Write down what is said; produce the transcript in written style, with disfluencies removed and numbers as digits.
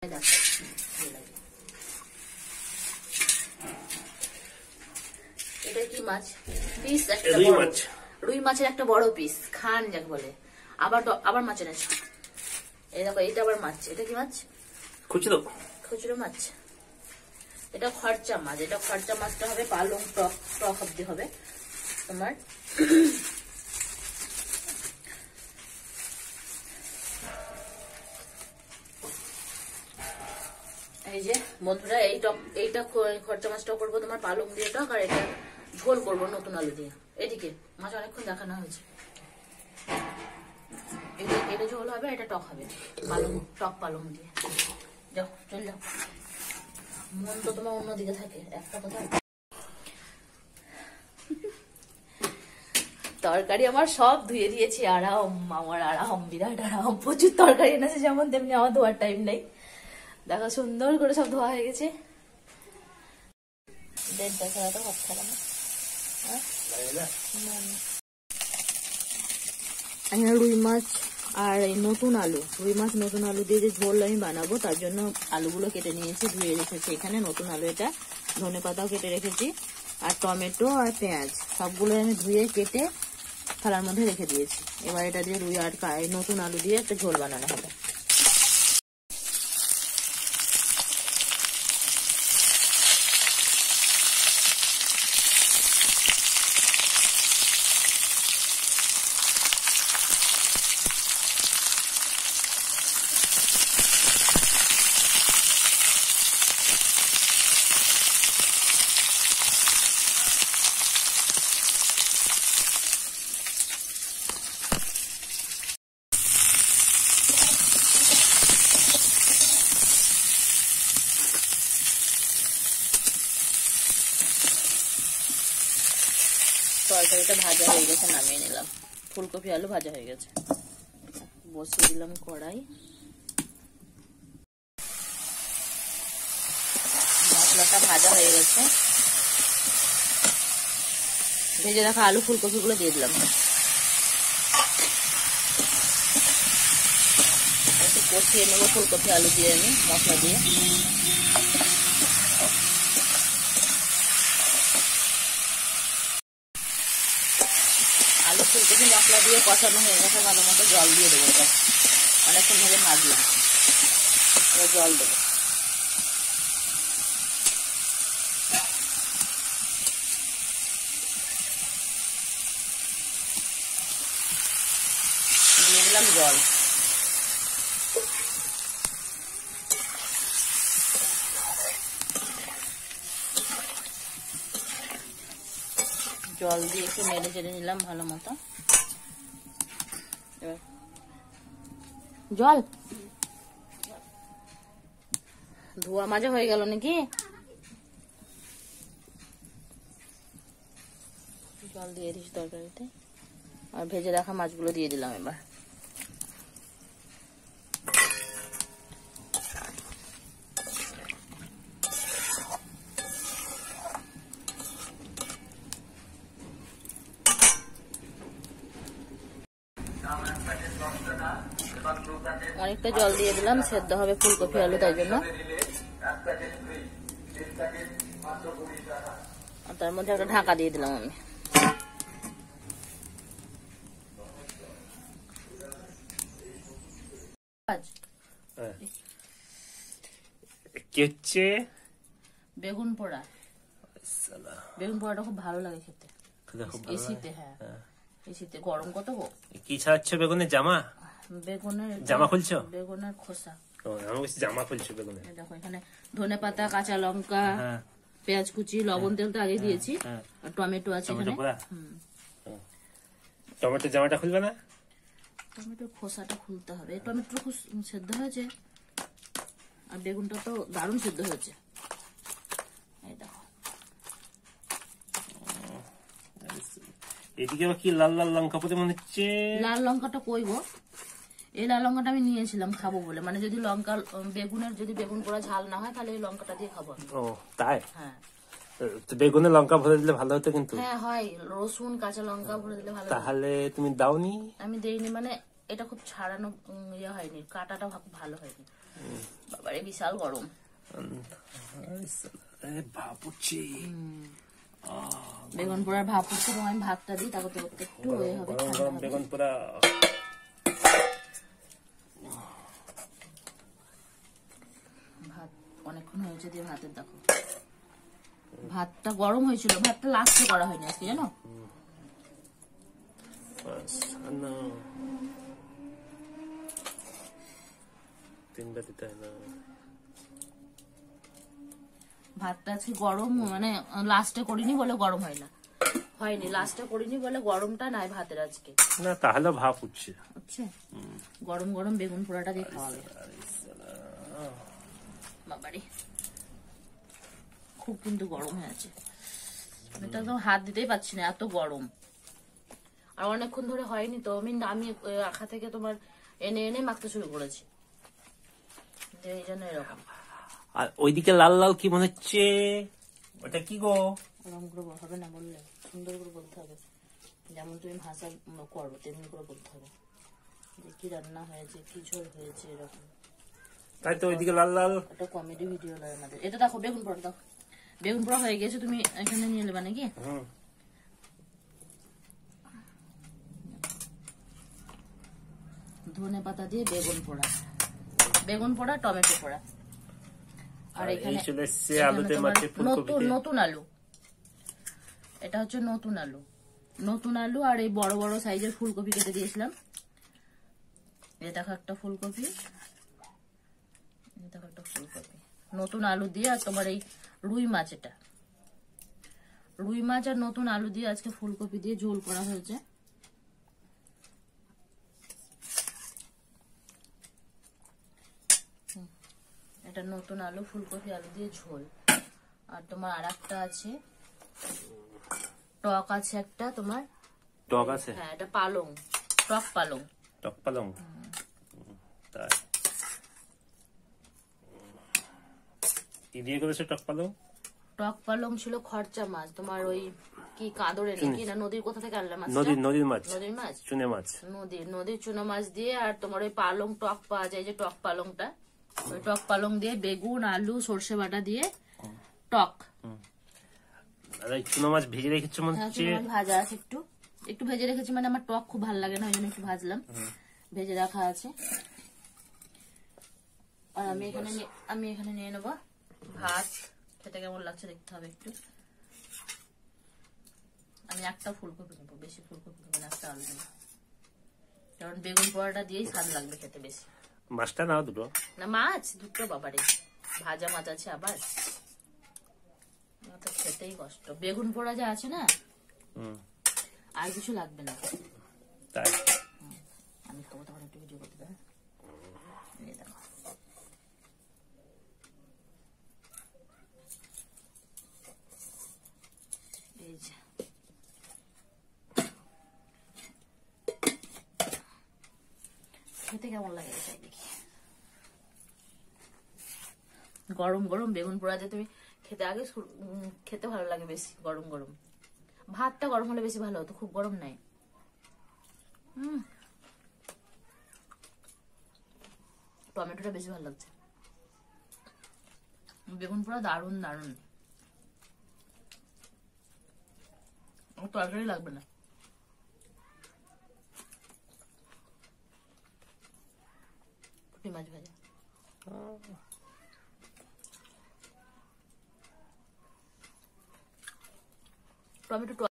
এটা কি মাছ? পিস একটা বড় রুই মাছের একটা বড় পিস খান যাকে বলে। আবার মাছ এনেছে। এই দেখো এটা আবার মাছ। এটা কি মাছ? খুচরো মাছ। এটা খরচা মাছ। এটা খরচা মাছটা হবে পালং টক টক অব্দি হবে তোমার। এই যে বন্ধুরা এইটা খরচা মাছটা করবো তোমার পালং দিয়ে টক, আর এটা ঝোল করবো নতুন আলু দিয়ে। এদিকে মাছ অনেকক্ষণ দেখানো হয়েছে। এটা ঝোল হবে, এটা টক হবে টক পালং দিয়ে। যাও চল যাও, মন তো তোমার অন্যদিকে থাকে। একটা কথা, তরকারি আমার সব ধুয়ে দিয়েছি। আরাম, আমার আরাম, বিরাট আরাম। প্রচুর তরকারি এনেছে যেমন তেমনি আমার ধোয়ার টাইম নেই। দেখো সুন্দর করে সব ধোয়া হয়ে গেছে। রুই মাছ আর নতুন আলু, রুই মাছ নতুন আলু দিয়ে যে ঝোল আমি বানাবো তার জন্য আলুগুলো কেটে নিয়েছি, ধুয়ে রেখেছি এখানে। নতুন আলু, এটা ধনে পাতাও কেটে রেখেছি, আর টমেটো আর পেঁয়াজ সবগুলো আমি ধুয়ে কেটে থালার মধ্যে রেখে দিয়েছি। এবার এটা দিয়ে রুই আর নতুন আলু দিয়ে একটা ঝোল বানানো হবে। তরকারিটা ভাজা হয়ে গেছে, নামিয়ে নিলাম। ফুলকপি আলু ভাজা হয়ে গেছে, বসিয়ে দিলাম কড়াই। মশলাটা ভাজা হয়ে গেছে, ভেজে রাখা আলু ফুলকপি গুলো দিয়ে দিলাম। একটু কষিয়ে নেবো ফুলকপি আলু দিয়ে আমি মশলা দিয়ে। আলু ফুলকপি মশলা দিয়ে কষানো হয়ে গেছে ভালো মতো। জল দিয়ে দেবো, এটা অনেকক্ষণ ধরে ভাজলাম, জল দেবো। দিয়ে দিলাম জল। জল দিয়ে একটু নেড়ে চেড়ে নিলাম ভালো মতো। জল ধোয়া মাজা হয়ে গেল নাকি? জল দিয়ে দিস তরকারিতে, আর ভেজে রাখা মাছগুলো দিয়ে দিলাম এবার। অনেকটা জল দিয়ে দিলাম, সেদ্ধ হবে ফুলকপি আলু তাই জন্য। তার মধ্যে একটা ঢাকা দিয়ে দিলাম আমি। বেগুন পোড়া। বেগুন পোড়াটা খুব ভালো লাগে খেতে এসিতে। হ্যাঁ এসিতে গরম কত গো। কি ছাড়াচ্ছ? বেগুনের জামা? বেগুনের জামা খুলছো? বেগুনের খোসা। জামা খুলছো বেগুনের। দেখো এখানে ধনে পাতা, কাঁচা লঙ্কা, পেঁয়াজ কুচি, লবণ তেল তো আগে দিয়েছি, আর টমেটো আছে এখানে। টমেটো জামাটা খুলবে না? টমেটোর খোসাটা খুলতে হবে। টমেটো খুব সেদ্ধ হয়েছে, আর বেগুনটা তো দারুণ সেদ্ধ হয়েছে। এই দেখো এদিকে আবার কি লাল লাল লঙ্কা পড়ে মনে হচ্ছে। লাল লঙ্কাটা কইবো, এই লাল লঙ্কাটা আমি নিয়েছিলাম খাবো বলে। মানে যদি লঙ্কা যদি বেগুন পোড়া ঝাল না হয় তাহলে এই লঙ্কাটা দিয়ে খাবো। ও তাই? হ্যাঁ বেগুনে লঙ্কা ভরে দিলে ভালো হতো কিন্তু। হ্যাঁ হয়, রসুন কাঁচা লঙ্কা ভরে দিলে ভালো। তাহলে তুমি দাওনি? আমি দেইনি, মানে এটা খুব ছাড়ানো ইয়ে হয়নি, কাটাটা ভালো হয়নি। বাবারে বিশাল গরম। ভাপ উঠছে, বেগুন পোড়ার ভাপ উঠছে, এবং আমি ভাতটা দিই তা করতে করতে একটু এ হবে, গরম গরম বেগুন পোড়া। ভাত অনেকক্ষণ হয়েছে দিয়ে ভাতের দেখো, ভাতটা গরম হয়েছিল, ভাতটা লাস্টে করা হয়নি আজকে জানো। ভাতটা আজকে গরম, মানে লাস্টে করিনি বলে গরম হয় না, হয়নি লাস্টে করিনি বলে গরমটা নাই ভাতের আজকে। না তাহলে ভাপ উঠছে। আচ্ছা, গরম গরম বেগুন পোড়াটা দিয়ে খাওয়া হবে। বাবারে খুব কিন্তু গরম হয়ে আছে, এটা একদম হাত দিতেই পারছি না, এত গরম। আর অনেকক্ষণ ধরে হয়নি তো, আমি আখা থেকে তোমার এনে এনে মাখতে শুরু করেছি, এই জন্য এরকম। আর ওইদিকে লাল লাল কি মনে হচ্ছে, ওটা কি গো? ওরকম করে হবে না, বললে সুন্দর করে বলতে হবে, যেমন তুমি ভাষা করো তেমনি করে বলতে হবে, যে কি রান্না হয়েছে, কি ঝোল হয়েছে, এরকম। তাই তো ওইদিকে লাল লাল। এটা কমেডি ভিডিও লাগে আমাদের। এটা দেখো বেগুন পোড়া, দেখো বেগুন পোড়া হয়ে গেছে, তুমি এখানে নিয়ে নেবে নাকি? ধনে পাতা দিয়ে বেগুন পোড়া, বেগুন পোড়া, টমেটো পোড়া। আর এখানে নতুন আলু, এটা হচ্ছে নতুন আলু, নতুন আলু। আর এই বড় বড় সাইজের ফুলকপি কেটে দিয়েছিলাম, এই দেখো একটা ফুলকপি, দেখো একটা ফুলকপি, নতুন আলু দিয়ে। আর তোমার এই রুই মাছ, এটা রুই মাছ আর নতুন আলু দিয়ে আজকে ফুলকপি দিয়ে ঝোল করা হয়েছে। এটা নতুন আলু, ফুলকপি, আলু দিয়ে ঝোল। আর তোমার আর একটা আছে, টক আছে একটা, তোমার টক আছে? হ্যাঁ, এটা পালং, টক পালং। টক পালং, তাই কি দিয়ে করেছে টক পালং? টক পালং ছিল খরচা মাছ, তোমার ওই কি কাঁদরে নাকি না নদীর, কোথা থেকে আনলাম মাছ? নদীর মাছ, নদীর মাছ, চুনে মাছ, নদীর চুনো মাছ দিয়ে। আর তোমার ওই পালং টক পাওয়া যায়, যে টক পালংটা, ওই টক পালং দিয়ে বেগুন, আলু, সর্ষে বাটা দিয়ে টক। আর এই চুনো মাছ ভেজে রেখেছো মনে হচ্ছে? ভাজা আছে, একটু ভেজে রেখেছি, মানে আমার টক খুব ভালো লাগে না, ওই জন্য একটু ভাজলাম, ভেজে রাখা আছে। আর আমি এখানে নিয়ে নেবো ভাত, খেতে কেমন লাগছে দেখতে হবে একটু। আমি একটা ফুলকপি নেবো, বেশি ফুলকপি নেবো না, একটা আলু নেবো, কারণ বেগুন পোড়াটা দিয়েই স্বাদ লাগবে খেতে বেশি। মাছটা নাও দুটো? না মাছ দুটো, বাবারে ভাজা মাছ আছে আবার, তো খেতেই কষ্ট। বেগুন পোড়া যা আছে না, আর কিছু লাগবে না। তাই আমি খাবো, তখন একটু ভিডিও করতে পারি। দেখো এই যে খেতে কেমন লাগে দেখি। গরম গরম বেগুন পোড়া দিয়ে তুমি খেতে, আগে খেতে ভালো লাগে বেশি গরম গরম। ভাতটা গরম হলে বেশি ভালো হতো, খুব গরম নাই। টমেটোটা বেশি ভালো লাগছে। বেগুন পোড়া দারুন দারুন, তরকারি লাগবে না। মাছ ভাজা, টমেটো